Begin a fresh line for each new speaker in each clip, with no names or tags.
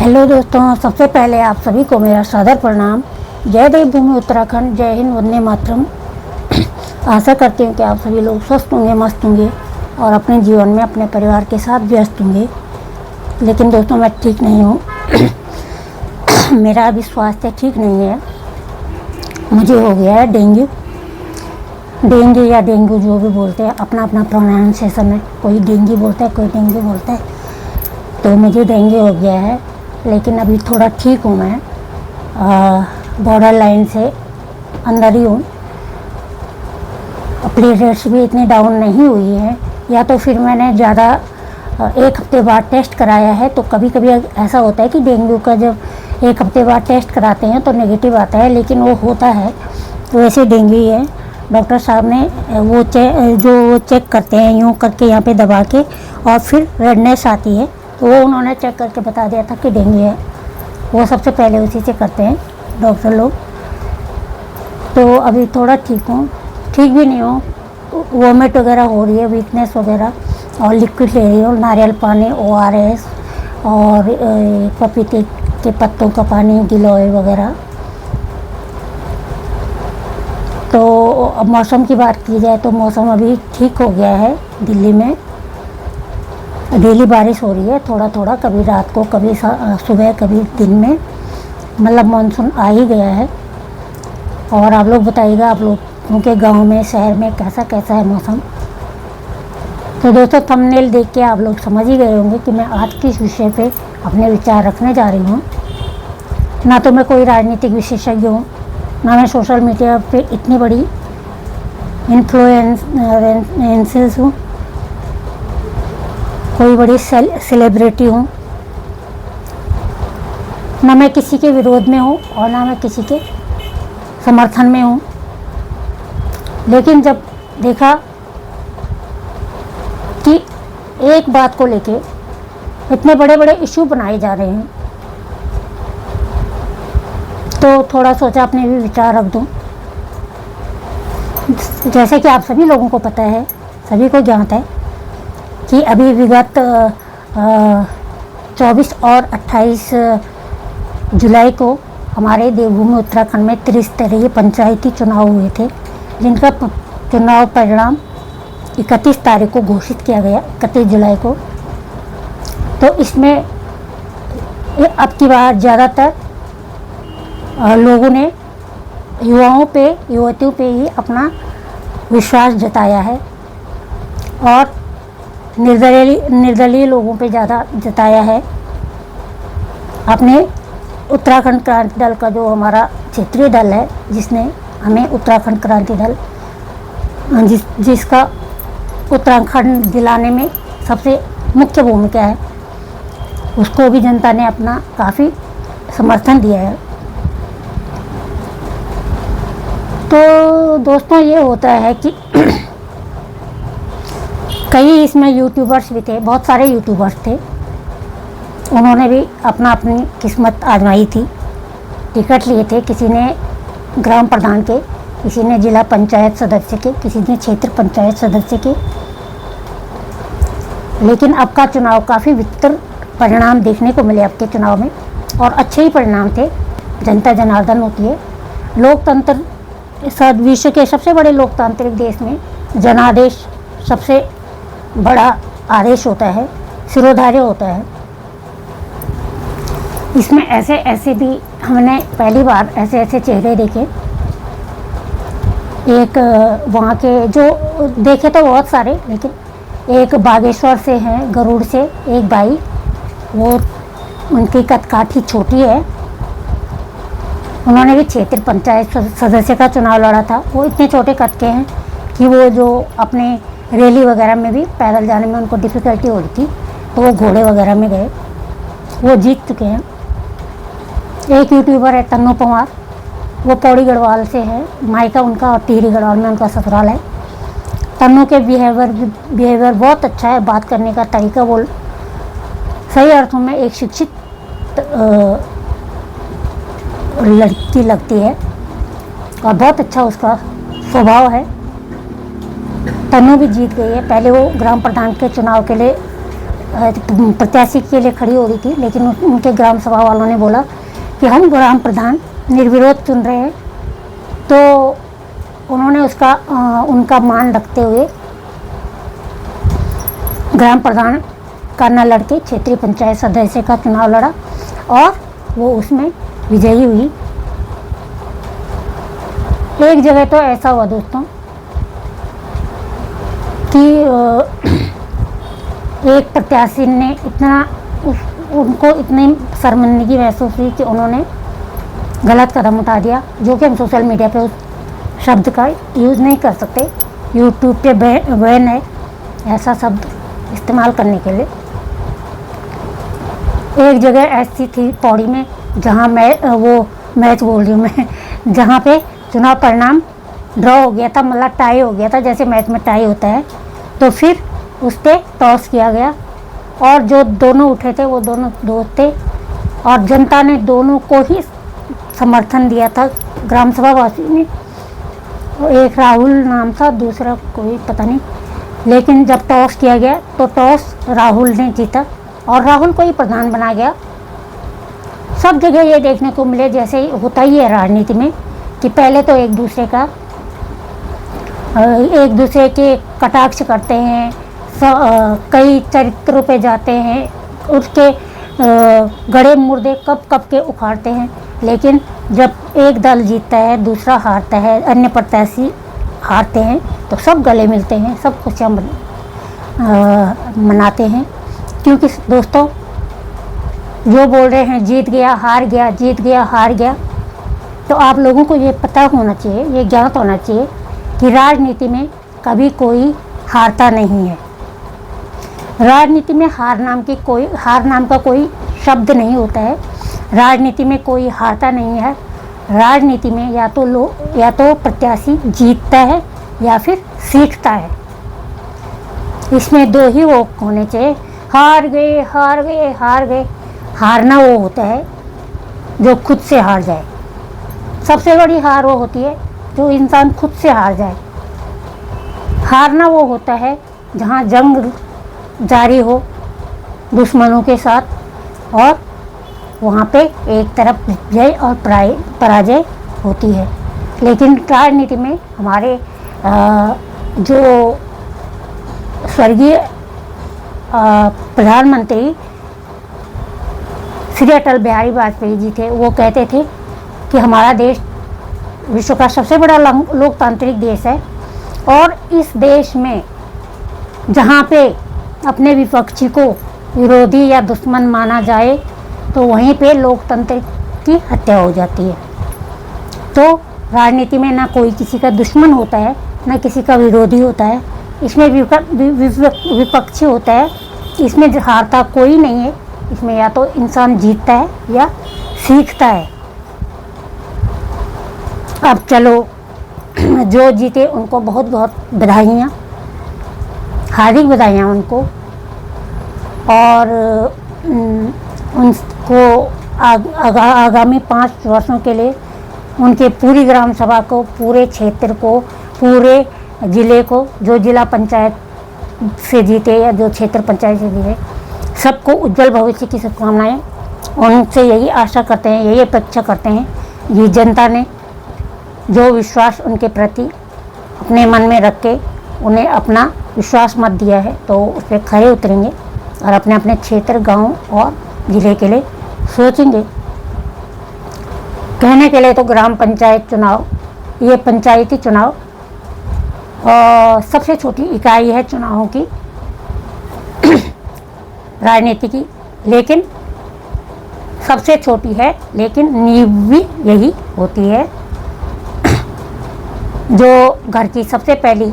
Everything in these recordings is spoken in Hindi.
हेलो दोस्तों, सबसे पहले आप सभी को मेरा सादर प्रणाम। जय देवभूमि उत्तराखंड, जय हिंद, वंदे मातरम। आशा करती हूँ कि आप सभी लोग स्वस्थ होंगे, मस्त होंगे और अपने जीवन में अपने परिवार के साथ व्यस्त होंगे। लेकिन दोस्तों, मैं ठीक नहीं हूँ। मेरा अभी स्वास्थ्य ठीक नहीं है। मुझे हो गया है डेंगू या डेंगू, जो भी बोलते हैं, अपना अपना प्रोनाउंसिएशन है। कोई डेंगू बोलता है, कोई डेंगू बोलता है। तो मुझे डेंगू हो गया है, लेकिन अभी थोड़ा ठीक हूँ मैं। बॉर्डर लाइन से अंदर ही हूँ। प्लेटलेट्स भी इतनी डाउन नहीं हुई है, या तो फिर मैंने ज़्यादा एक हफ्ते बाद टेस्ट कराया है। तो कभी कभी ऐसा होता है कि डेंगू का जब एक हफ्ते बाद टेस्ट कराते हैं तो नेगेटिव आता है, लेकिन वो होता है। तो वैसे डेंगू ही है। डॉक्टर साहब ने वो चेक करते हैं यूँ करके यहाँ पे दबा के, और फिर रेडनेस आती है, तो वो उन्होंने चेक करके बता दिया था कि डेंगू है। वो सबसे पहले उसी से करते हैं डॉक्टर लोग। तो अभी थोड़ा ठीक हूँ, ठीक भी नहीं हूँ। वॉमिट वगैरह हो रही है, वीकनेस वगैरह, और लिक्विड ले रही हूँ, नारियल पानी, ORS और पपीते के पत्तों का पानी, गिलोय वगैरह। तो अब मौसम की बात की जाए तो मौसम अभी ठीक हो गया है। दिल्ली में डेली बारिश हो रही है, थोड़ा थोड़ा, कभी रात को, कभी सुबह, कभी दिन में। मतलब मानसून आ ही गया है। और आप लोग बताइएगा, आप लोगों के गांव में, शहर में कैसा कैसा है मौसम। तो दोस्तों, थंबनेल देख के आप लोग समझ ही गए होंगे कि मैं आज किस विषय पे अपने विचार रखने जा रही हूँ। ना तो मैं कोई राजनीतिक विशेषज्ञ हूँ, ना मैं सोशल मीडिया पे इतनी बड़ी इन्फ्लुएंसर हूँ, कोई बड़ी सेलिब्रिटी हूँ। ना मैं किसी के विरोध में हूँ और ना मैं किसी के समर्थन में हूँ। लेकिन जब देखा कि एक बात को लेके इतने बड़े बड़े इशू बनाए जा रहे हैं, तो थोड़ा सोचा अपने भी विचार रख दूँ। जैसे कि आप सभी लोगों को पता है, सभी को ज्ञात है कि अभी विगत 24 और 28 जुलाई को हमारे देवभूमि उत्तराखंड में त्रिस्तरीय पंचायती चुनाव हुए थे, जिनका चुनाव परिणाम 31 तारीख को घोषित किया गया, 31 जुलाई को। तो इसमें अब की बार ज़्यादातर लोगों ने युवाओं पे, युवतियों पे ही अपना विश्वास जताया है, और निर्दलीय लोगों पे ज़्यादा जताया है। अपने उत्तराखंड क्रांति दल का, जो हमारा क्षेत्रीय दल है, जिसने हमें उत्तराखंड क्रांति दल, जिसका उत्तराखंड दिलाने में सबसे मुख्य भूमिका है, उसको भी जनता ने अपना काफ़ी समर्थन दिया है। तो दोस्तों, ये होता है कि कई इसमें यूट्यूबर्स भी थे, बहुत सारे यूट्यूबर्स थे। उन्होंने भी अपनी किस्मत आजमाई थी, टिकट लिए थे। किसी ने ग्राम प्रधान के, किसी ने जिला पंचायत सदस्य के, किसी ने क्षेत्र पंचायत सदस्य के। लेकिन अब का चुनाव काफ़ी विचित्र परिणाम देखने को मिले अब के चुनाव में, और अच्छे ही परिणाम थे। जनता जनार्दन होती है। लोकतंत्र, विश्व के सबसे बड़े लोकतांत्रिक देश में जनादेश सबसे बड़ा आदेश होता है, शिरोधार्य होता है। इसमें ऐसे ऐसे भी हमने पहली बार ऐसे ऐसे चेहरे देखे। एक वहाँ के जो देखे तो बहुत सारे, लेकिन एक बागेश्वर से हैं, गरुड़ से एक भाई, वो उनकी कद काठी छोटी है। उन्होंने भी क्षेत्र पंचायत सदस्य का चुनाव लड़ा था। वो इतने छोटे कद के हैं कि वो जो अपने रैली वगैरह में भी पैदल जाने में उनको डिफ़िकल्टी हो रही थी, तो वो घोड़े वगैरह में गए, वो जीत चुके हैं। एक यूट्यूबर है तन्नू पवार, वो पौड़ी गढ़वाल से है, मायका उनका, और टिहरी गढ़वाल में उनका ससुराल है। तन्नू के बिहेवियर बहुत अच्छा है, बात करने का तरीका, वो सही अर्थों में एक शिक्षित लड़की लगती है, और बहुत अच्छा उसका स्वभाव है। तन्नू भी जीत गई है। पहले वो ग्राम प्रधान के चुनाव के लिए प्रत्याशी के लिए खड़ी हो रही थी, लेकिन उनके ग्राम सभा वालों ने बोला कि हम ग्राम प्रधान निर्विरोध चुन रहे हैं। तो उन्होंने उनका मान रखते हुए ग्राम प्रधान का न लड़के क्षेत्रीय पंचायत सदस्य का चुनाव लड़ा और वो उसमें विजयी हुई। एक जगह तो ऐसा हुआ दोस्तों कि एक प्रत्याशी ने उनको इतनी शर्मिंदगी महसूस हुई कि उन्होंने गलत कदम उठा दिया, जो कि हम सोशल मीडिया पे उस शब्द का यूज़ नहीं कर सकते। यूट्यूब पे बैन है ऐसा शब्द इस्तेमाल करने के लिए। एक जगह ऐसी थी पौड़ी में जहाँ मैच बोल रही हूँ मैं, जहाँ पे चुनाव परिणाम ड्रॉ हो गया था, मतलब टाई हो गया था, जैसे मैच में टाई होता है। तो फिर उस पर टॉस किया गया और जो दोनों उठे थे वो दोनों दोस्त थे और जनता ने दोनों को ही समर्थन दिया था। ग्राम सभा वासी ने, एक राहुल नाम था, दूसरा कोई पता नहीं, लेकिन जब टॉस किया गया तो टॉस राहुल ने जीता और राहुल को ही प्रधान बना गया। सब जगह ये देखने को मिले, जैसे होता ही है राजनीति में, कि पहले तो एक दूसरे के कटाक्ष करते हैं, कई चरित्रों पे जाते हैं, उसके गड़े मुर्दे कब के उखाड़ते हैं। लेकिन जब एक दल जीतता है, दूसरा हारता है, अन्य प्रत्याशी हारते हैं, तो सब गले मिलते हैं, सब खुशियाँ मनाते हैं। क्योंकि दोस्तों जो बोल रहे हैं जीत गया हार गया, जीत गया हार गया, तो आप लोगों को ये पता होना चाहिए, ये ज्ञात होना चाहिए कि राजनीति में कभी कोई हारता नहीं है। राजनीति में हार नाम का कोई शब्द नहीं होता है। राजनीति में कोई हारता नहीं है। राजनीति में या तो प्रत्याशी जीतता है या फिर सीखता है। इसमें दो ही वो होने चाहिए, हार गए। हारना वो होता है जो खुद से हार जाए। सबसे बड़ी हार वो होती है जो इंसान खुद से हार जाए। हारना वो होता है जहाँ जंग जारी हो दुश्मनों के साथ और वहाँ पे एक तरफ विजय और पराजय होती है। लेकिन राजनीति में हमारे जो स्वर्गीय प्रधानमंत्री श्री अटल बिहारी वाजपेयी जी थे, वो कहते थे कि हमारा देश विश्व का सबसे बड़ा लोकतांत्रिक देश है और इस देश में जहाँ पे अपने विपक्षी को विरोधी या दुश्मन माना जाए तो वहीं पे लोकतंत्र की हत्या हो जाती है। तो राजनीति में ना कोई किसी का दुश्मन होता है, ना किसी का विरोधी होता है। इसमें विपक्षी होता है, इसमें हारता कोई नहीं है। इसमें या तो इंसान जीतता है या सीखता है। अब चलो, जो जीते उनको बहुत बहुत बधाइयाँ, हार्दिक बधाइयाँ उनको, और उनको आगामी 5 वर्षों के लिए उनके पूरी ग्राम सभा को, पूरे क्षेत्र को, पूरे ज़िले को, जो जिला पंचायत से जीते या जो क्षेत्र पंचायत से जीते, सबको उज्जवल भविष्य की शुभकामनाएं। उनसे यही आशा करते हैं, यही अपेक्षा करते हैं, ये जनता ने जो विश्वास उनके प्रति अपने मन में रख के उन्हें अपना विश्वास मत दिया है, तो उस पर खरे उतरेंगे और अपने अपने क्षेत्र, गांव और ज़िले के लिए सोचेंगे। कहने के लिए तो ग्राम पंचायत चुनाव, ये पंचायती चुनाव सबसे छोटी इकाई है चुनावों की, राजनीति की, लेकिन सबसे छोटी है, लेकिन नींव भी यही होती है। जो घर की सबसे पहली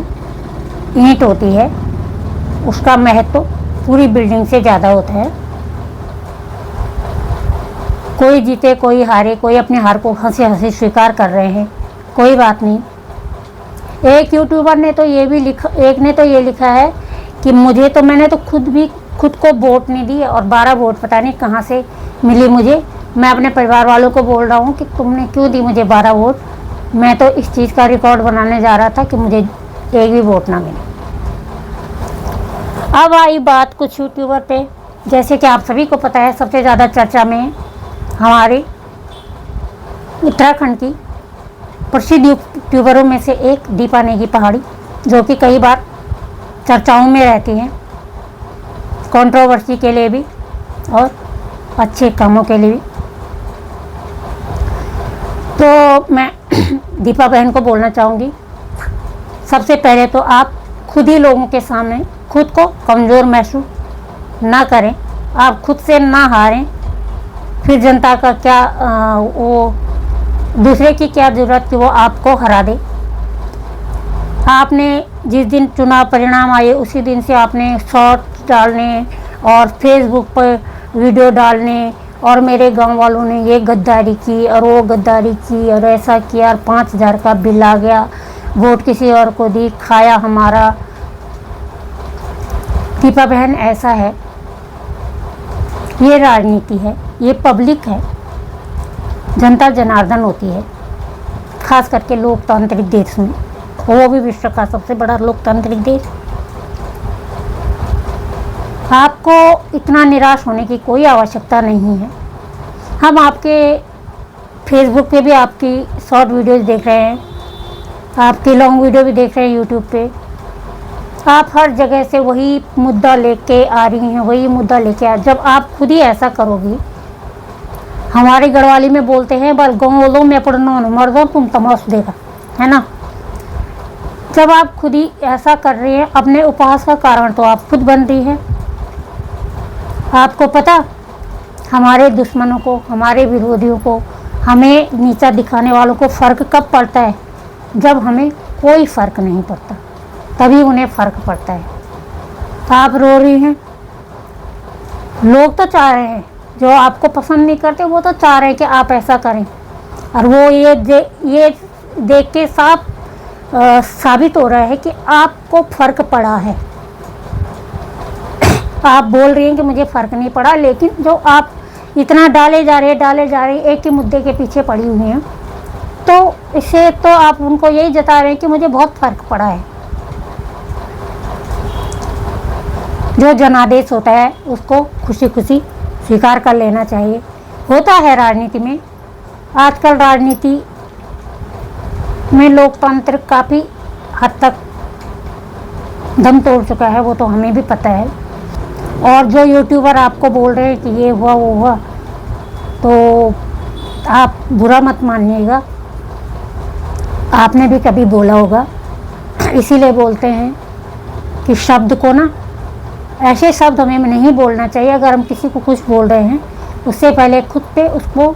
ईंट होती है उसका महत्व पूरी बिल्डिंग से ज़्यादा होता है। कोई जीते कोई हारे, कोई अपने हार को हंसी हंसी स्वीकार कर रहे हैं, कोई बात नहीं। एक यूट्यूबर ने तो ये भी लिखा है कि मैंने तो खुद को वोट नहीं दी और 12 वोट पता नहीं कहाँ से मिली मुझे। मैं अपने परिवार वालों को बोल रहा हूँ कि तुमने क्यों दी मुझे 12 वोट। मैं तो इस चीज़ का रिकॉर्ड बनाने जा रहा था कि मुझे एक भी वोट ना मिले। अब आई बात कुछ यूट्यूबर पे, जैसे कि आप सभी को पता है सबसे ज़्यादा चर्चा में हमारे उत्तराखंड की प्रसिद्ध यूट्यूबरों में से एक दीपा नेगी पहाड़ी, जो कि कई बार चर्चाओं में रहती हैं, कंट्रोवर्सी के लिए भी और अच्छे कामों के लिए भी। तो मैं दीपा बहन को बोलना चाहूँगी, सबसे पहले तो आप खुद ही लोगों के सामने खुद को कमज़ोर महसूस ना करें, आप खुद से ना हारें, फिर जनता का क्या वो दूसरे की क्या ज़रूरत कि वो आपको हरा दे। आपने जिस दिन चुनाव परिणाम आए उसी दिन से आपने शॉर्ट्स डालने और फेसबुक पर वीडियो डालने और मेरे गांव वालों ने ये गद्दारी की और वो गद्दारी की और ऐसा किया और 5,000 का बिल आ गया, वोट किसी और को दी, खाया हमारा। दीपा बहन ऐसा है, ये राजनीति है, ये पब्लिक है, जनता जनार्दन होती है, खास करके लोकतांत्रिक देश में, वो भी विश्व का सबसे बड़ा लोकतांत्रिक देश। आपको इतना निराश होने की कोई आवश्यकता नहीं है। हम आपके फेसबुक पे भी आपकी शॉर्ट वीडियोस देख रहे हैं, आपकी लॉन्ग वीडियो भी देख रहे हैं यूट्यूब पे। आप हर जगह से वही मुद्दा लेके आ रही हैं, वही मुद्दा लेके आ। जब आप खुद ही ऐसा करोगी, हमारे गढ़वाली में बोलते हैं बल गोलो में पढ़ना मर्दों तुम तमाश देगा, है ना। जब आप खुद ही ऐसा कर रही हैं, अपने उपहास का कारण तो आप खुद बन रही हैं। आपको पता, हमारे दुश्मनों को, हमारे विरोधियों को, हमें नीचा दिखाने वालों को फ़र्क कब पड़ता है? जब हमें कोई फ़र्क नहीं पड़ता, तभी उन्हें फ़र्क पड़ता है। आप रो रही हैं, लोग तो चाह रहे हैं, जो आपको पसंद नहीं करते वो तो चाह रहे हैं कि आप ऐसा करें, और वो ये देख के साबित हो रहा है कि आपको फ़र्क पड़ा है। आप बोल रही हैं कि मुझे फ़र्क नहीं पड़ा, लेकिन जो आप इतना डाले जा रहे एक ही मुद्दे के पीछे पड़ी हुई हैं, तो इससे तो आप उनको यही जता रहे हैं कि मुझे बहुत फ़र्क पड़ा है। जो जनादेश होता है उसको खुशी खुशी स्वीकार कर लेना चाहिए। होता है राजनीति में, आजकल राजनीति में लोकतंत्र काफ़ी हद तक दम तोड़ चुका है, वो तो हमें भी पता है। और जो यूट्यूबर आपको बोल रहे हैं कि ये हुआ वो हुआ, तो आप बुरा मत मानिएगा, आपने भी कभी बोला होगा। इसीलिए बोलते हैं कि शब्द को ना, ऐसे शब्द हमें नहीं बोलना चाहिए। अगर हम किसी को कुछ बोल रहे हैं, उससे पहले खुद पे उसको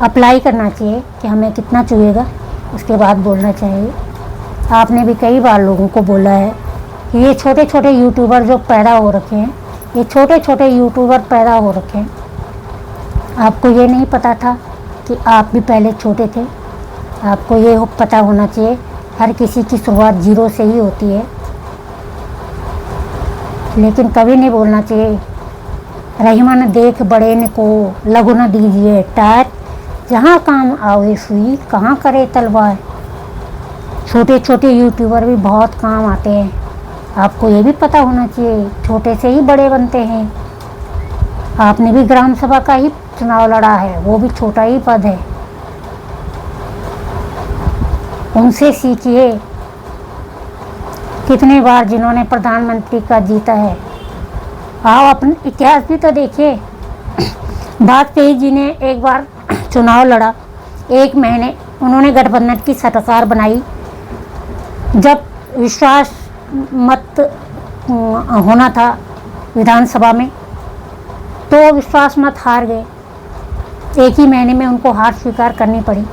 अप्लाई करना चाहिए कि हमें कितना चुभेगा, उसके बाद बोलना चाहिए। आपने भी कई बार लोगों को बोला है कि ये छोटे छोटे यूट्यूबर जो पैदा हो रखे हैं, ये छोटे छोटे यूट्यूबर पैदा हो रखे हैं, आपको ये नहीं पता था कि आप भी पहले छोटे थे। आपको ये पता होना चाहिए, हर किसी की शुरुआत 0 से ही होती है। लेकिन कभी नहीं बोलना चाहिए रहीमन देख बड़े न को लगो न दीजिए टाट, जहाँ काम आवे सुई कहाँ करे तलवार। छोटे छोटे यूट्यूबर भी बहुत काम आते हैं, आपको ये भी पता होना चाहिए, छोटे से ही बड़े बनते हैं। आपने भी ग्राम सभा का ही चुनाव लड़ा है, वो भी छोटा ही पद है, उनसे सीखिए। कितने बार जिन्होंने प्रधानमंत्री का जीता है, आओ अपने इतिहास भी तो देखिए। वाजपेयी जी ने एक बार चुनाव लड़ा, 1 महीने उन्होंने गठबंधन की सरकार बनाई। जब विश्वास मत होना था विधानसभा में, तो विश्वास मत हार गए। 1 ही महीने में उनको हार स्वीकार करनी पड़ी।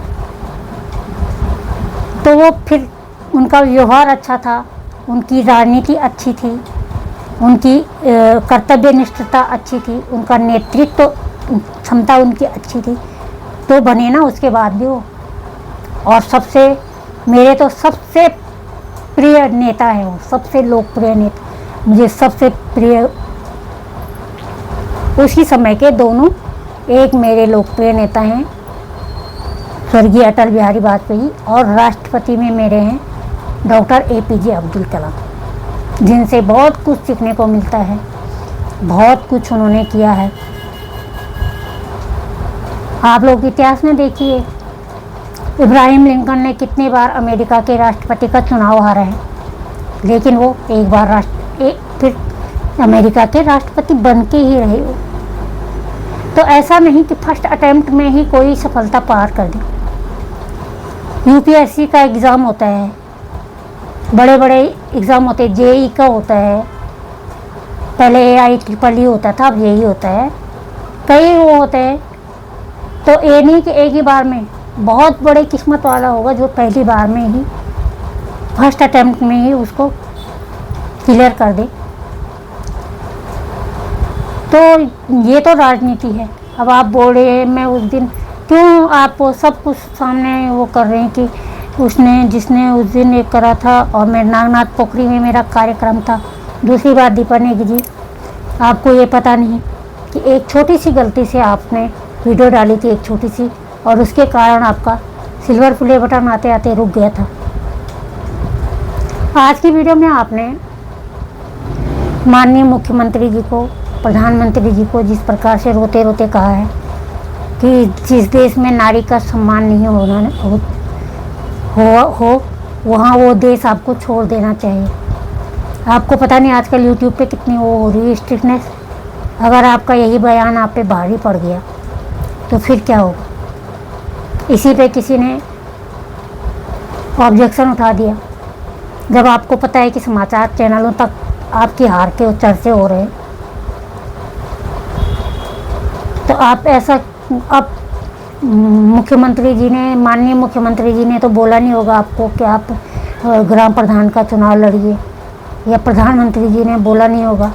तो वो फिर उनका व्यवहार अच्छा था, उनकी राजनीति अच्छी थी, उनकी कर्तव्य निष्ठता अच्छी थी, उनका नेतृत्व क्षमता उनकी अच्छी थी, तो बने ना उसके बाद भी वो। और मेरे तो सबसे प्रिय नेता है वो, सबसे लोकप्रिय नेता, मुझे सबसे प्रिय उसी समय के दोनों एक मेरे लोकप्रिय नेता हैं स्वर्गीय अटल बिहारी वाजपेयी, और राष्ट्रपति में मेरे हैं डॉक्टर APJ अब्दुल कलाम। जिनसे बहुत कुछ सीखने को मिलता है। बहुत कुछ उन्होंने किया है। आप लोग इतिहास में देखिए, इब्राहिम लिंकन ने कितनी बार अमेरिका के राष्ट्रपति का चुनाव हारा है, लेकिन वो एक बार फिर अमेरिका के राष्ट्रपति बन के ही रहे हो। तो ऐसा नहीं कि फर्स्ट अटेम्प्ट में ही कोई सफलता पार कर दी। यूपीएससी का एग्ज़ाम होता है, बड़े बड़े एग्ज़ाम होते हैं, जेई का होता है, पहले AIEEE होता था, अब यही होता है, कई वो होते हैं। तो ये नहीं कि एक ही बार में, बहुत बड़े किस्मत वाला होगा जो पहली बार में ही फर्स्ट अटेम्प्ट में ही उसको क्लियर कर दे। तो ये तो राजनीति है। अब आप बोल रहे हैं, मैं उस दिन क्यों आप सब कुछ सामने वो कर रहे हैं कि जिसने उस दिन एक करा था, और मैं नागनाथ पोखरी में मेरा कार्यक्रम था। दूसरी बात दीपा नेगी जी, आपको ये पता नहीं कि एक छोटी सी गलती से आपने वीडियो डाली थी, एक छोटी सी, और उसके कारण आपका सिल्वर प्ले बटन आते आते रुक गया था। आज की वीडियो में आपने माननीय मुख्यमंत्री जी को, प्रधानमंत्री जी को जिस प्रकार से रोते रोते कहा है कि जिस देश में नारी का सम्मान नहीं हो वहाँ वो देश आपको छोड़ देना चाहिए। आपको पता नहीं आजकल यूट्यूब पे कितनी वो हो रही है स्ट्रिक्टनेस। अगर आपका यही बयान आप पे भारी पड़ गया तो फिर क्या होगा? इसी पे किसी ने ऑब्जेक्शन उठा दिया, जब आपको पता है कि समाचार चैनलों तक आपकी हार के चर्चे हो रहे हैं। तो आप ऐसा, अब मुख्यमंत्री जी ने, माननीय मुख्यमंत्री जी ने तो बोला नहीं होगा आपको कि आप ग्राम प्रधान का चुनाव लड़िए, या प्रधानमंत्री जी ने बोला नहीं होगा।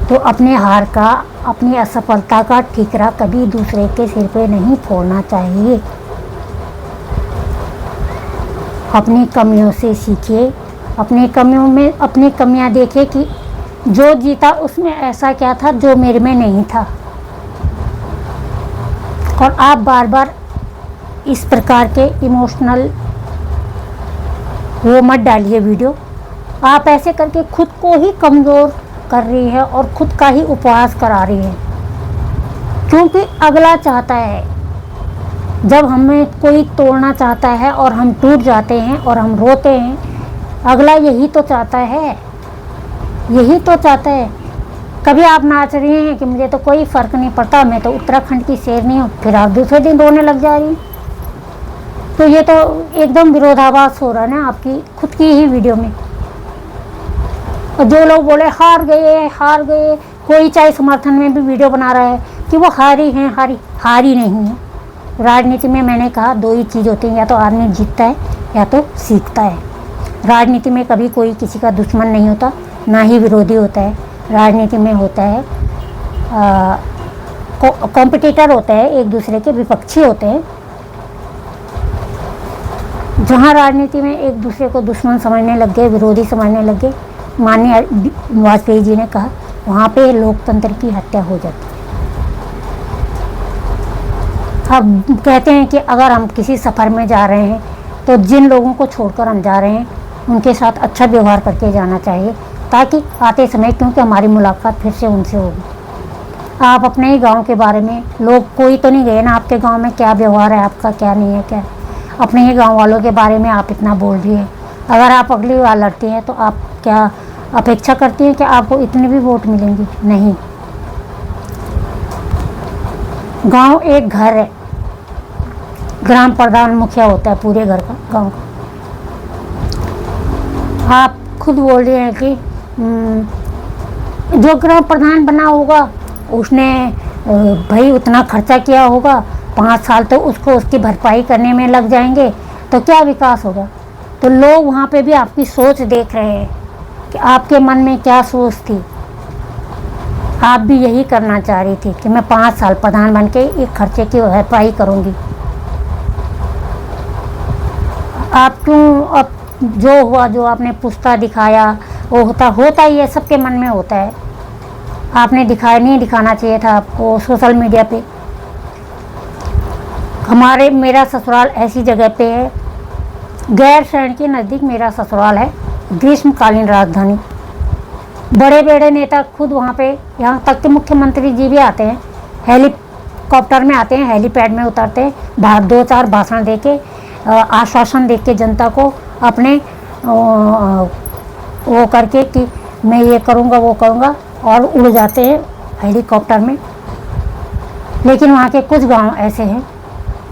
तो अपने हार का, अपनी असफलता का ठीकरा कभी दूसरे के सिर पे नहीं फोड़ना चाहिए। अपनी कमियों से सीखिए, अपनी कमियों में अपनी कमियां देखिए कि जो जीता उसमें ऐसा क्या था जो मेरे में नहीं था। और आप बार बार इस प्रकार के इमोशनल वो मत डालिए वीडियो। आप ऐसे करके खुद को ही कमज़ोर कर रही है और खुद का ही उपवास करा रही है, क्योंकि अगला चाहता है, जब हमें कोई तोड़ना चाहता है और हम टूट जाते हैं और हम रोते हैं, अगला यही तो चाहता है, यही तो चाहता है। कभी आप नाच रही हैं कि मुझे तो कोई फ़र्क नहीं पड़ता, मैं तो उत्तराखंड की शेरनी हूँ, फिर आप दूसरे दिन रोने लग जा रही हैं। तो ये तो एकदम विरोधाभास हो रहा है ना आपकी खुद की ही वीडियो में। और जो लोग बोले हार गए, कोई चाहे समर्थन में भी वीडियो बना रहा है कि वो हारी हैं, हारी नहीं है। राजनीति में मैंने कहा दो ही चीज़ होती हैं, या तो आदमी जीतता है या तो सीखता है। राजनीति में कभी कोई किसी का दुश्मन नहीं होता, ना ही विरोधी होता है। राजनीति में होता है कॉम्पिटिटर होते हैं, एक दूसरे के विपक्षी होते हैं। जहाँ राजनीति में एक दूसरे को दुश्मन समझने लग गए, विरोधी समझने लग गए, माननीय वाजपेयी जी ने कहा, वहाँ पे लोकतंत्र की हत्या हो जाती है। अब कहते हैं कि अगर हम किसी सफ़र में जा रहे हैं तो जिन लोगों को छोड़कर हम जा रहे हैं उनके साथ अच्छा व्यवहार करके जाना चाहिए, ताकि आते समय, क्योंकि हमारी मुलाकात फिर से उनसे होगी। आप अपने ही गांव के बारे में, लोग कोई तो नहीं गए ना आपके गांव में, क्या व्यवहार है आपका, क्या नहीं है, क्या अपने ही गांव वालों के बारे में आप इतना बोल रही है। अगर आप अगली बार लड़ती हैं तो आप क्या अपेक्षा करती हैं कि आपको इतने भी वोट मिलेंगे? नहीं। गांव एक घर है, ग्राम प्रधान मुखिया होता है पूरे घर का, गांव का। आप खुद बोल रहे हैं कि जो ग्राम प्रधान बना होगा उसने भाई उतना खर्चा किया होगा, 5 साल तो उसको उसकी भरपाई करने में लग जाएंगे, तो क्या विकास होगा? तो लोग वहाँ पे भी आपकी सोच देख रहे हैं कि आपके मन में क्या सोच थी। आप भी यही करना चाह रही थी कि मैं 5 साल प्रधान बन के एक खर्चे की भरपाई करूँगी। आप क्यों, अब जो हुआ, जो आपने पुस्ता दिखाया, वो होता ही है, सबके मन में होता है। आपने दिखाया नहीं, दिखाना चाहिए था आपको सोशल मीडिया पे। मेरा ससुराल ऐसी जगह पे है, गैर शरण के नज़दीक मेरा ससुराल है, ग्रीष्मकालीन राजधानी। बड़े बड़े नेता खुद वहाँ पे, यहाँ तक कि मुख्यमंत्री जी भी आते हैं, हेलीकॉप्टर में आते हैं, हेलीपैड में उतरते हैं, बाहर 2-4 भाषण दे के, आश्वासन दे के जनता को अपने वो करके कि मैं ये करूँगा वो करूँगा, और उड़ जाते हैं हेलीकॉप्टर में। लेकिन वहाँ के कुछ गांव ऐसे हैं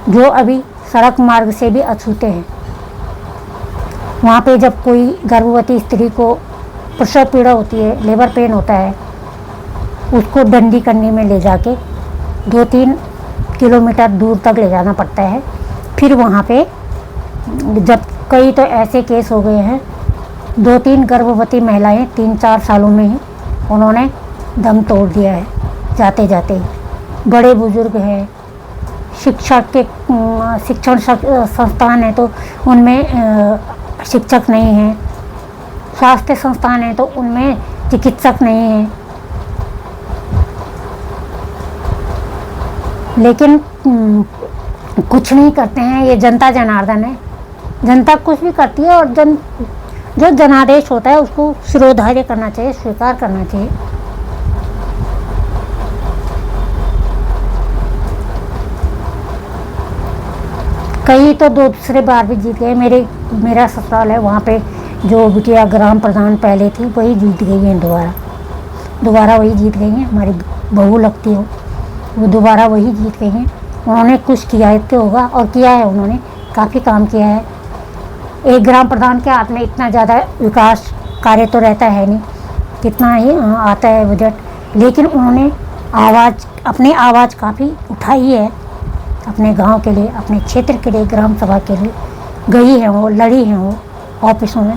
जो अभी सड़क मार्ग से भी अछूते हैं। वहाँ पे जब कोई गर्भवती स्त्री को प्रसव पीड़ा होती है, लेबर पेन होता है, उसको डंडी करनी में ले जाके 2-3 किलोमीटर दूर तक ले जाना पड़ता है। फिर वहाँ पे जब कई तो ऐसे केस हो गए हैं, 2-3 गर्भवती महिलाएं 3-4 सालों में ही उन्होंने दम तोड़ दिया है जाते जाते ही। बड़े बुजुर्ग हैं, शिक्षण संस्थान है तो उनमें शिक्षक नहीं हैं, स्वास्थ्य संस्थान है तो उनमें चिकित्सक नहीं हैं। लेकिन कुछ नहीं करते हैं, ये जनता जनार्दन है। जनता कुछ भी करती है, और जो जनादेश होता है उसको शिरोधार्य करना चाहिए, स्वीकार करना चाहिए। कई तो दूसरे बार भी जीत गए। मेरा ससुराल है, वहाँ पे जो बिटिया ग्राम प्रधान पहले थी वही जीत गई हैं, दोबारा वही जीत गई हैं। हमारी बहू लगती हो, वो दोबारा वही जीत गई हैं। उन्होंने कुछ किया तो होगा, और किया है, उन्होंने काफ़ी काम किया है। एक ग्राम प्रधान के हाथ में इतना ज़्यादा विकास कार्य तो रहता है नहीं, कितना ही आता है बजट, लेकिन उन्होंने अपनी आवाज़ काफ़ी उठाई है अपने गांव के लिए, अपने क्षेत्र के लिए, ग्राम सभा के लिए गई हैं वो, लड़ी हैं वो ऑफिसों में।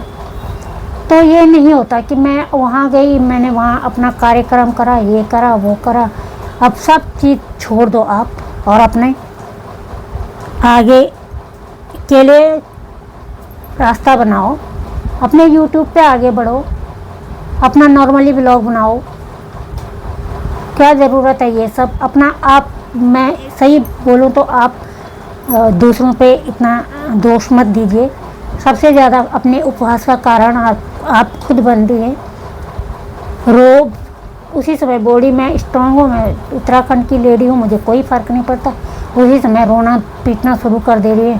तो ये नहीं होता कि मैं वहाँ गई, मैंने वहाँ अपना कार्यक्रम करा, ये करा वो करा। अब सब चीज़ छोड़ दो आप, और अपने आगे के लिए रास्ता बनाओ, अपने YouTube पे आगे बढ़ो, अपना नॉर्मली ब्लॉग बनाओ। क्या ज़रूरत है ये सब अपना आप, मैं सही बोलूँ तो आप दूसरों पे इतना दोष मत दीजिए। सबसे ज़्यादा अपने उपवास का कारण आप खुद बन दिए। रोग उसी समय, बॉडी में स्ट्रांग हूँ, मैं उत्तराखंड की लेडी हूँ, मुझे कोई फ़र्क नहीं पड़ता, उसी समय रोना पीटना शुरू कर दे रही है,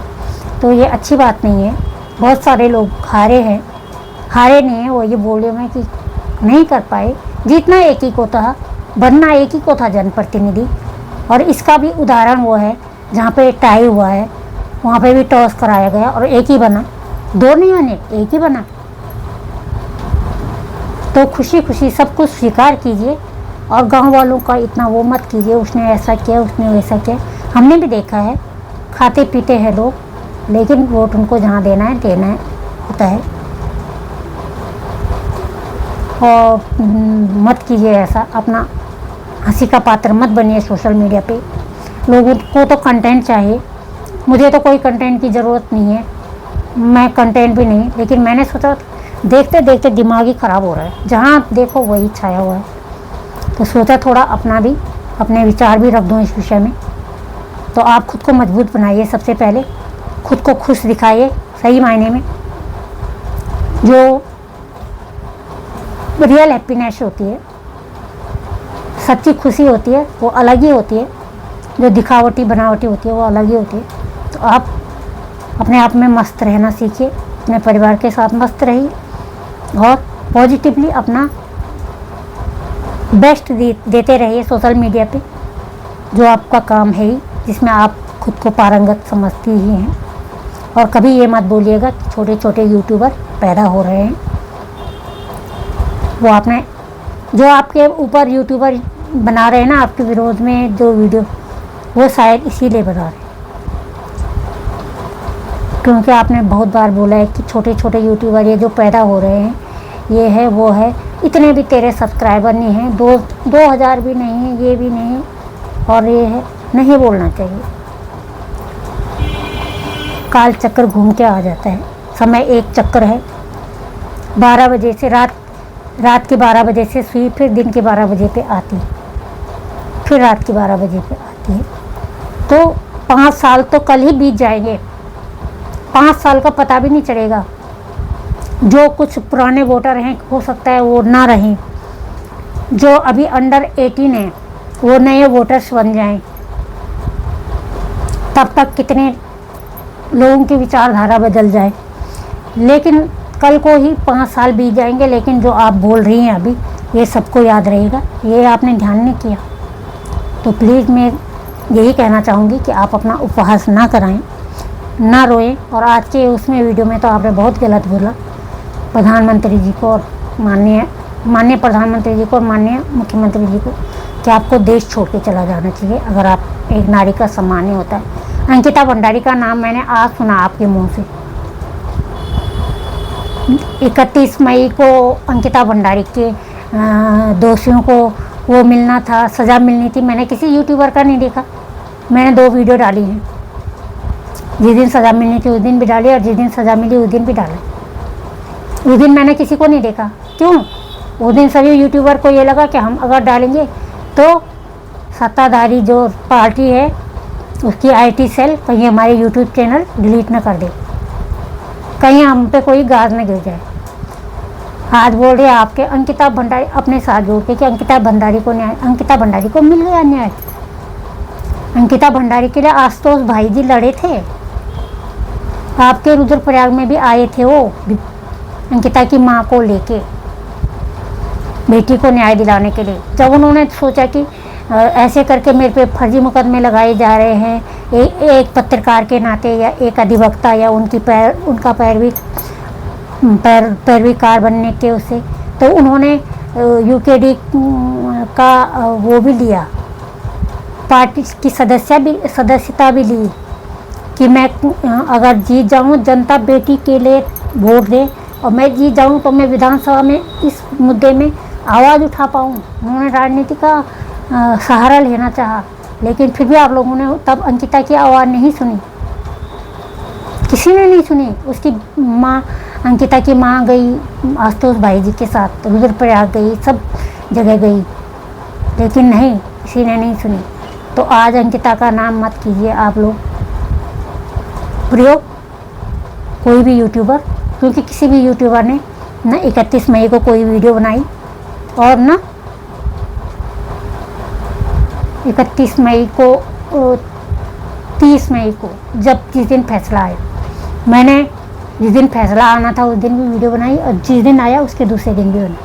तो ये अच्छी बात नहीं है। बहुत सारे लोग हारे नहीं हैं, वो ये बोले में कि नहीं कर पाए। जीतना एक ही को था, बनना एक ही को था जनप्रतिनिधि। और इसका भी उदाहरण वो है जहाँ पे टाई हुआ है, वहाँ पे भी टॉस कराया गया और एक ही बना, 2 नहीं बने, एक ही बना। तो खुशी खुशी सब कुछ स्वीकार कीजिए, और गांव वालों का इतना वो मत कीजिए, उसने ऐसा किया, उसने वैसा किया। हमने भी देखा है, खाते पीते हैं लोग, लेकिन वोट उनको जहाँ देना है होता है। और मत कीजिए ऐसा, अपना हंसी का पात्र मत बनिए सोशल मीडिया पे। लोगों को तो कंटेंट चाहिए, मुझे तो कोई कंटेंट की ज़रूरत नहीं है, मैं कंटेंट भी नहीं, लेकिन मैंने सोचा देखते देखते दिमाग ही ख़राब हो रहा है, जहाँ देखो वही छाया हुआ है। तो सोचा थोड़ा अपने विचार भी रख दूँ इस विषय में। तो आप खुद को मजबूत बनाइए, सबसे पहले खुद को खुश दिखाइए, सही मायने में। जो रियल हैप्पीनेस होती है, सच्ची खुशी होती है, वो अलग ही होती है। जो दिखावटी बनावटी होती है वो अलग ही होती है। तो आप अपने आप में मस्त रहना सीखिए, अपने परिवार के साथ मस्त रहिए, और पॉजिटिवली अपना बेस्ट देते रहिए सोशल मीडिया पे, जो आपका काम है ही, जिसमें आप खुद को पारंगत समझती ही हैं। और कभी ये मत बोलिएगा कि छोटे छोटे यूट्यूबर पैदा हो रहे हैं। वो आपने जो आपके ऊपर यूट्यूबर बना रहे हैं ना, आपके विरोध में जो वीडियो, वो शायद इसीलिए बना रहे हैं, क्योंकि आपने बहुत बार बोला है कि छोटे छोटे यूट्यूबर ये जो पैदा हो रहे हैं, ये है वो है, इतने भी तेरे सब्सक्राइबर नहीं हैं, 2,000 भी नहीं है, ये भी नहीं है, और ये है। नहीं बोलना चाहिए, काल चक्कर घूम के आ जाता है। समय एक चक्कर है, 12 बजे से रात के 12 बजे से सुई फिर दिन के 12 बजे पे आती, फिर रात के 12 बजे पे आती है। तो 5 साल तो कल ही बीत जाएंगे, 5 साल का पता भी नहीं चलेगा। जो कुछ पुराने वोटर हैं हो सकता है वो ना रहें, जो अभी अंडर 18 हैं वो नए वोटर्स बन जाएं। तब तक कितने लोगों की विचारधारा बदल जाए। लेकिन कल को ही 5 साल बीत जाएंगे, लेकिन जो आप बोल रही हैं अभी ये सबको याद रहेगा। ये आपने ध्यान नहीं किया। तो प्लीज़ मैं यही कहना चाहूँगी कि आप अपना उपहास ना कराएं, ना रोएं। और आज के उसमें वीडियो में तो आपने बहुत गलत बोला प्रधानमंत्री जी को और माननीय प्रधानमंत्री जी को और माननीय मुख्यमंत्री जी को कि आपको देश छोड़ के चला जाना चाहिए अगर आप एक नारी का सम्मान नहीं होता है। अंकिता भंडारी का नाम मैंने आज सुना आपके मुंह से। 31 मई को अंकिता भंडारी के दोषियों को वो मिलना था, सज़ा मिलनी थी। मैंने किसी यूट्यूबर का नहीं देखा। मैंने 2 वीडियो डाली हैं। जिस दिन सज़ा मिलनी थी उस दिन भी डाली और जिस दिन सज़ा मिली उस दिन भी डाला। उस दिन मैंने किसी को नहीं देखा। क्यों? उस दिन सभी यूट्यूबर को ये लगा कि हम अगर डालेंगे तो सत्ताधारी जो पार्टी है उसकी IT सेल कहीं हमारे यूट्यूब चैनल डिलीट ना कर दे, कहीं हम पे कोई गाज न गिर जाए। आज बोल रहे आपके अंकिता भंडारी अपने साथ जोड़ के कि अंकिता भंडारी को न्याय, अंकिता भंडारी को मिल गया न्याय। अंकिता भंडारी के लिए आशुतोष भाई जी लड़े थे, आपके रुद्रप्रयाग में भी आए थे वो अंकिता की माँ को लेके, बेटी को न्याय दिलाने के लिए। जब उन्होंने सोचा कि ऐसे करके मेरे पे फर्जी मुकदमे लगाए जा रहे हैं एक पत्रकार के नाते या एक अधिवक्ता या उनका पैरवीकार बनने के उससे, तो उन्होंने UKD का वो भी लिया, पार्टी की सदस्यता भी ली कि मैं अगर जीत जाऊं, जनता बेटी के लिए वोट दे और मैं जीत जाऊं तो मैं विधानसभा में इस मुद्दे में आवाज़ उठा पाऊं। उन्होंने राजनीति का सहारा लेना चाहा, लेकिन फिर भी आप लोगों ने तब अंकिता की आवाज़ नहीं सुनी, किसी ने नहीं सुनी। उसकी माँ, अंकिता की माँ गई आशुतोष भाई जी के साथ, रुद्रप्रयाग गई, सब जगह गई, लेकिन नहीं, किसी ने नहीं सुनी। तो आज अंकिता का नाम मत कीजिए आप लोग प्रयोग, कोई भी यूट्यूबर, क्योंकि किसी भी यूट्यूबर ने न 31 मई को कोई वीडियो बनाई और न 31 मई को 30 मई को जिस दिन फैसला आया, मैंने जिस दिन फैसला आना था उस दिन भी वीडियो बनाई और जिस दिन आया उसके दूसरे दिन भी बनाई।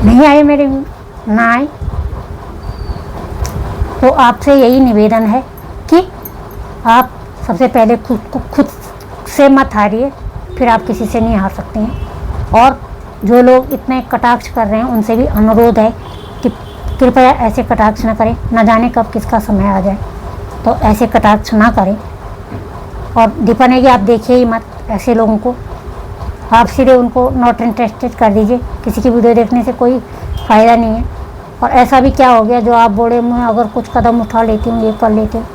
नहीं आए मेरे भी, ना आए। तो आपसे यही निवेदन है कि आप सबसे पहले खुद से मत हारिए, फिर आप किसी से नहीं हार सकते हैं। और जो लोग इतने कटाक्ष कर रहे हैं उनसे भी अनुरोध है कि कृपया ऐसे कटाक्ष ना करें, न जाने कब किसका समय आ जाए, तो ऐसे कटाक्ष ना करें। और दीपा नेगी आप देखिए ही मत ऐसे लोगों को, आप सीधे उनको नॉट इंटरेस्टेड कर दीजिए। किसी की वीडियो देखने से कोई फ़ायदा नहीं है। और ऐसा भी क्या हो गया जो आप बोले मैं अगर कुछ कदम उठा लेती हूँ, ये कर लेती हूँ।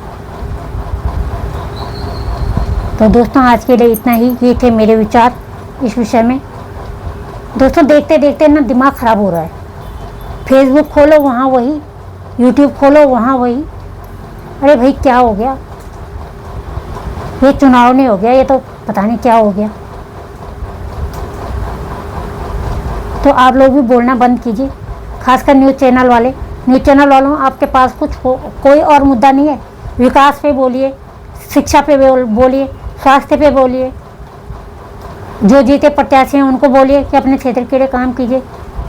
तो दोस्तों आज के लिए इतना ही, ये थे मेरे विचार इस विषय में। दोस्तों देखते देखते ना दिमाग ख़राब हो रहा है। फेसबुक खोलो वहाँ वही, यूट्यूब खोलो वहाँ वही। अरे भाई क्या हो गया? ये चुनाव नहीं हो गया, ये तो पता नहीं क्या हो गया। तो आप लोग भी बोलना बंद कीजिए, खासकर न्यूज़ चैनल वाले। न्यूज़ चैनल वालों, आपके पास कोई और मुद्दा नहीं है? विकास पे बोलिए, शिक्षा पे बोलिए, स्वास्थ्य पे बोलिए। जो जीते प्रत्याशी हैं उनको बोलिए कि अपने क्षेत्र के लिए काम कीजिए।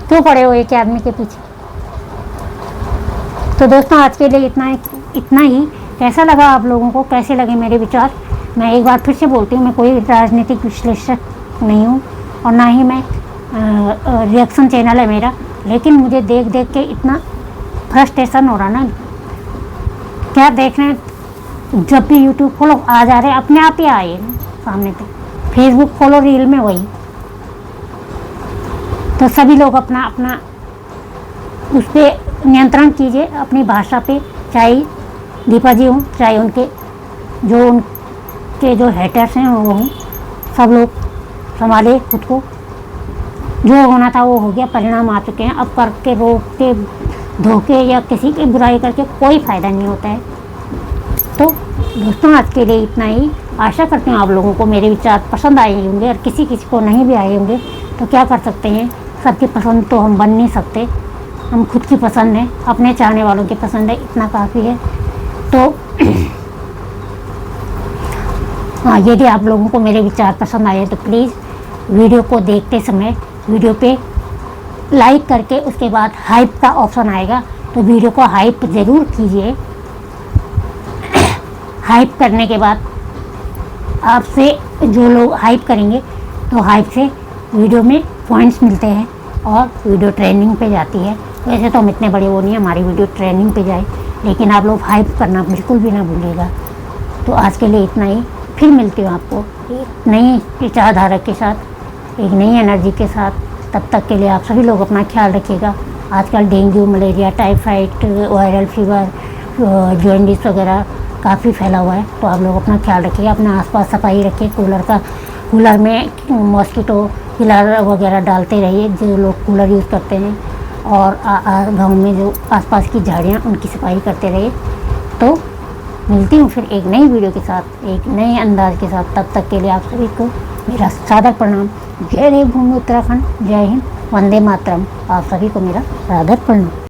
क्यों पड़े हो एक आदमी के पीछे? तो दोस्तों आज के लिए इतना ही। कैसा लगा आप लोगों को, कैसे लगे मेरे विचार? मैं एक बार फिर से बोलती हूँ, मैं कोई राजनीतिक विश्लेषक नहीं हूँ और ना ही मैं रिएक्शन चैनल है मेरा, लेकिन मुझे देख देख के इतना फ्रस्ट्रेशन हो रहा ना। क्या देख रहे हैं, जब भी यूट्यूब खोलो आ जा रहे अपने आप ही आए सामने पे, फेसबुक खोलो रील में वही। तो सभी लोग अपना अपना उस पर नियंत्रण कीजिए, अपनी भाषा पे, चाहे दीपा जी हों चाहे उनके जो हेटर्स हैं वो हों, सब लोग संभाले खुद को। जो होना था वो हो गया, परिणाम आ चुके हैं। अब करके रोक के धोखे या किसी की बुराई करके कोई फ़ायदा नहीं होता है। तो दोस्तों आज के लिए इतना ही। आशा करती हूँ आप लोगों को मेरे विचार पसंद आए होंगे, और किसी किसी को नहीं भी आए होंगे तो क्या कर सकते हैं, सबकी पसंद तो हम बन नहीं सकते, हम खुद की पसंद है, अपने चाहने वालों की पसंद है, इतना काफ़ी है। तो हाँ, यदि आप लोगों को मेरे विचार पसंद आए तो प्लीज़ वीडियो को देखते समय वीडियो पे लाइक करके उसके बाद हाइप का ऑप्शन आएगा तो वीडियो को हाइप ज़रूर कीजिए। हाइप करने के बाद आपसे जो लोग हाइप करेंगे तो हाइप से वीडियो में पॉइंट्स मिलते हैं और वीडियो ट्रेंडिंग पे जाती है। वैसे तो हम इतने बड़े वो नहीं है हमारी वीडियो ट्रेंडिंग पे जाए, लेकिन आप लोग हाइप करना बिल्कुल भी ना भूलिएगा। तो आज के लिए इतना ही, फिर मिलती हूँ आपको एक नई विचारधारा के साथ, एक नई एनर्जी के साथ। तब तक के लिए आप सभी लोग अपना ख्याल रखिएगा। आजकल dengue, malaria, typhoid, viral fever, jaundice वगैरह काफ़ी फैला हुआ है, तो आप लोग अपना ख्याल रखिएगा, अपना आसपास सफाई रखिए। कूलर में मॉस्किटो किलर वगैरह डालते रहिए जो लोग कूलर यूज़ करते हैं, और गाँव में जो आसपास की झाड़ियाँ उनकी सफाई करते रहिए। तो मिलती हूँ फिर एक नई वीडियो के साथ, एक नए अंदाज के साथ। तब तक के लिए आप सभी को मेरा सादर प्रणाम। जय देवभूमि उत्तराखंड, जय हिंद, वंदे मातरम। आप सभी को मेरा सादर प्रणाम।